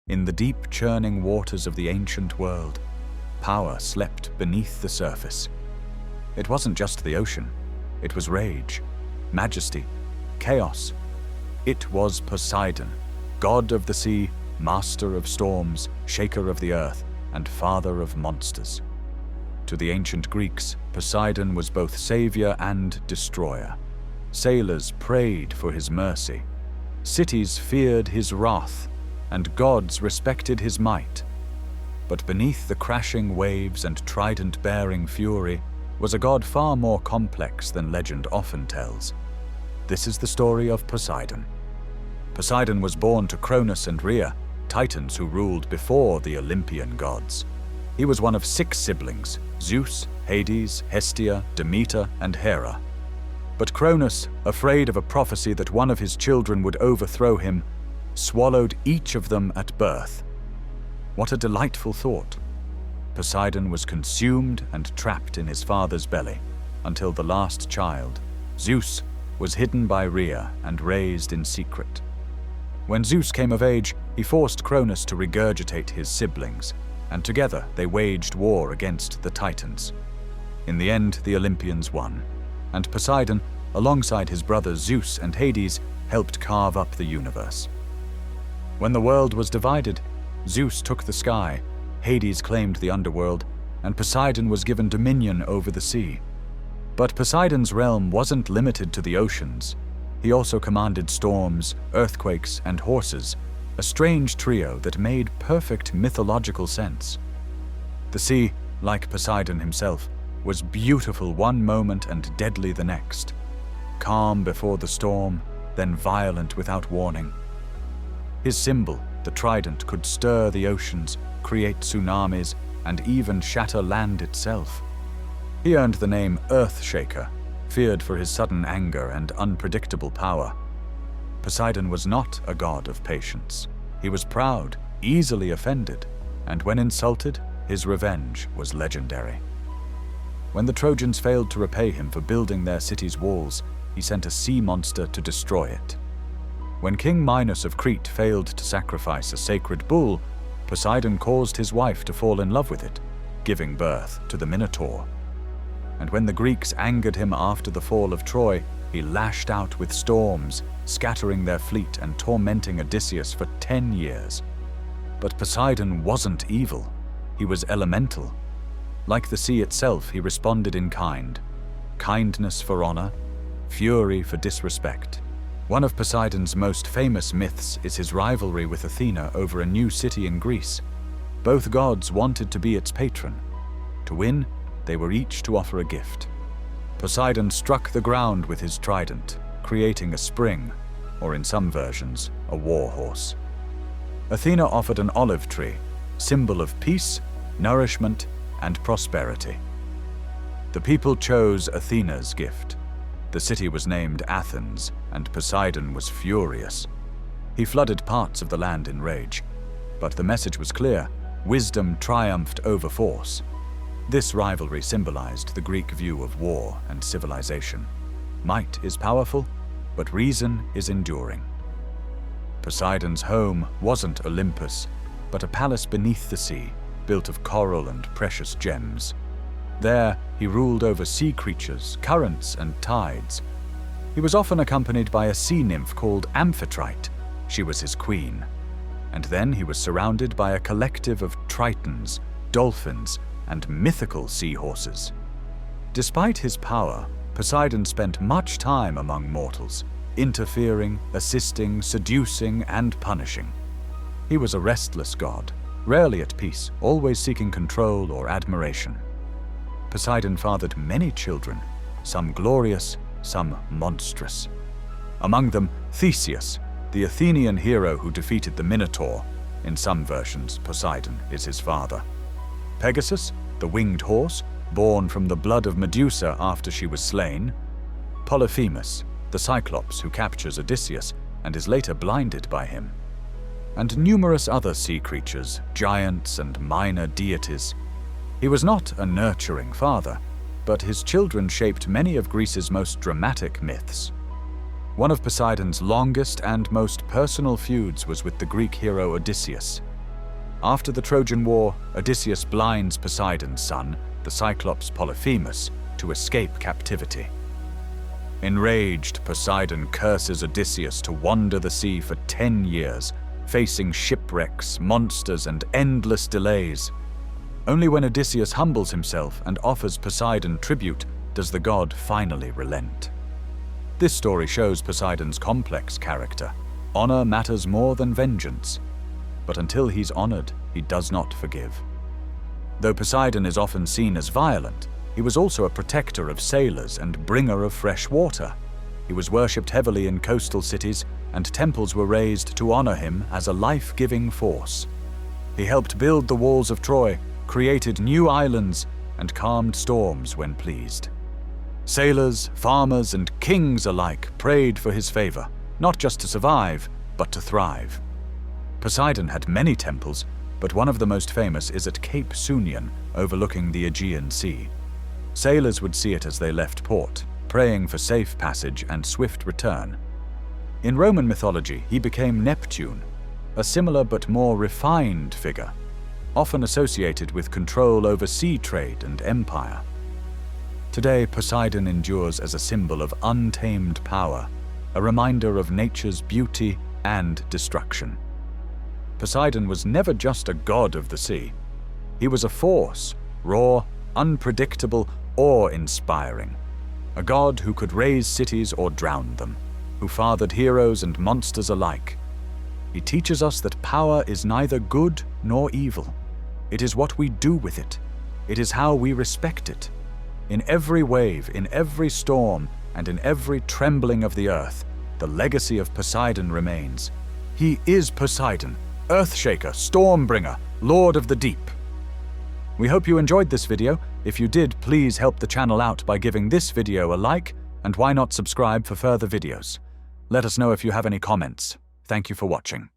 In the deep churning waters of the ancient world, power slept beneath the surface. It wasn't just the ocean. It was rage, majesty, chaos. It was Poseidon, god of the sea, master of storms, shaker of the earth, and father of monsters. To the ancient Greeks, Poseidon was both savior and destroyer. Sailors prayed for his mercy. Cities feared his wrath, and gods respected his might. But beneath the crashing waves and trident-bearing fury was a god far more complex than legend often tells. This is the story of Poseidon. Poseidon was born to Cronus and Rhea, titans who ruled before the Olympian gods. He was one of 6 siblings: Zeus, Hades, Hestia, Demeter, and Hera. But Cronus, afraid of a prophecy that one of his children would overthrow him, swallowed each of them at birth. What a delightful thought! Poseidon was consumed and trapped in his father's belly until the last child, Zeus, was hidden by Rhea and raised in secret. When Zeus came of age, he forced Cronus to regurgitate his siblings, and together they waged war against the Titans. In the end, the Olympians won, and Poseidon, alongside his brothers Zeus and Hades, helped carve up the universe. When the world was divided, Zeus took the sky, Hades claimed the underworld, and Poseidon was given dominion over the sea. But Poseidon's realm wasn't limited to the oceans. He also commanded storms, earthquakes, and horses, a strange trio that made perfect mythological sense. The sea, like Poseidon himself, was beautiful one moment and deadly the next. Calm before the storm, then violent without warning. His symbol, the trident, could stir the oceans, create tsunamis, and even shatter land itself. He earned the name Earthshaker, feared for his sudden anger and unpredictable power. Poseidon was not a god of patience. He was proud, easily offended, and when insulted, his revenge was legendary. When the Trojans failed to repay him for building their city's walls, he sent a sea monster to destroy it. When King Minos of Crete failed to sacrifice a sacred bull, Poseidon caused his wife to fall in love with it, giving birth to the Minotaur. And when the Greeks angered him after the fall of Troy, he lashed out with storms, scattering their fleet and tormenting Odysseus for 10 years. But Poseidon wasn't evil. He was elemental. Like the sea itself, he responded in kind. Kindness for honor, fury for disrespect. One of Poseidon's most famous myths is his rivalry with Athena over a new city in Greece. Both gods wanted to be its patron. To win, they were each to offer a gift. Poseidon struck the ground with his trident, creating a spring, or in some versions, a war horse. Athena offered an olive tree, symbol of peace, nourishment, and prosperity. The people chose Athena's gift. The city was named Athens, and Poseidon was furious. He flooded parts of the land in rage. But the message was clear: wisdom triumphed over force. This rivalry symbolized the Greek view of war and civilization. Might is powerful, but reason is enduring. Poseidon's home wasn't Olympus, but a palace beneath the sea, built of coral and precious gems. There, he ruled over sea creatures, currents, and tides. He was often accompanied by a sea nymph called Amphitrite. She was his queen. And then he was surrounded by a collective of tritons, dolphins, and mythical seahorses. Despite his power, Poseidon spent much time among mortals, interfering, assisting, seducing, and punishing. He was a restless god, rarely at peace, always seeking control or admiration. Poseidon fathered many children, some glorious, some monstrous. Among them, Theseus, the Athenian hero who defeated the Minotaur. In some versions, Poseidon is his father. Pegasus, the winged horse, born from the blood of Medusa after she was slain. Polyphemus, the Cyclops who captures Odysseus and is later blinded by him. And numerous other sea creatures, giants and minor deities. He was not a nurturing father, but his children shaped many of Greece's most dramatic myths. One of Poseidon's longest and most personal feuds was with the Greek hero Odysseus. After the Trojan War, Odysseus blinds Poseidon's son, the Cyclops Polyphemus, to escape captivity. Enraged, Poseidon curses Odysseus to wander the sea for 10 years, facing shipwrecks, monsters, and endless delays. Only when Odysseus humbles himself and offers Poseidon tribute does the god finally relent. This story shows Poseidon's complex character. Honor matters more than vengeance. But until he's honored, he does not forgive. Though Poseidon is often seen as violent, he was also a protector of sailors and bringer of fresh water. He was worshipped heavily in coastal cities, and temples were raised to honor him as a life-giving force. He helped build the walls of Troy, created new islands, and calmed storms when pleased. Sailors, farmers, and kings alike prayed for his favor, not just to survive, but to thrive. Poseidon had many temples, but one of the most famous is at Cape Sunion, overlooking the Aegean Sea. Sailors would see it as they left port, praying for safe passage and swift return. In Roman mythology, he became Neptune, a similar but more refined figure, often associated with control over sea trade and empire. Today, Poseidon endures as a symbol of untamed power, a reminder of nature's beauty and destruction. Poseidon was never just a god of the sea. He was a force, raw, unpredictable, awe-inspiring. A god who could raise cities or drown them, who fathered heroes and monsters alike. He teaches us that power is neither good nor evil. It is what we do with it. It is how we respect it. In every wave, in every storm, and in every trembling of the earth, the legacy of Poseidon remains. He is Poseidon, Earthshaker, Stormbringer, Lord of the Deep. We hope you enjoyed this video. If you did, please help the channel out by giving this video a like, and why not subscribe for further videos. Let us know if you have any comments. Thank you for watching.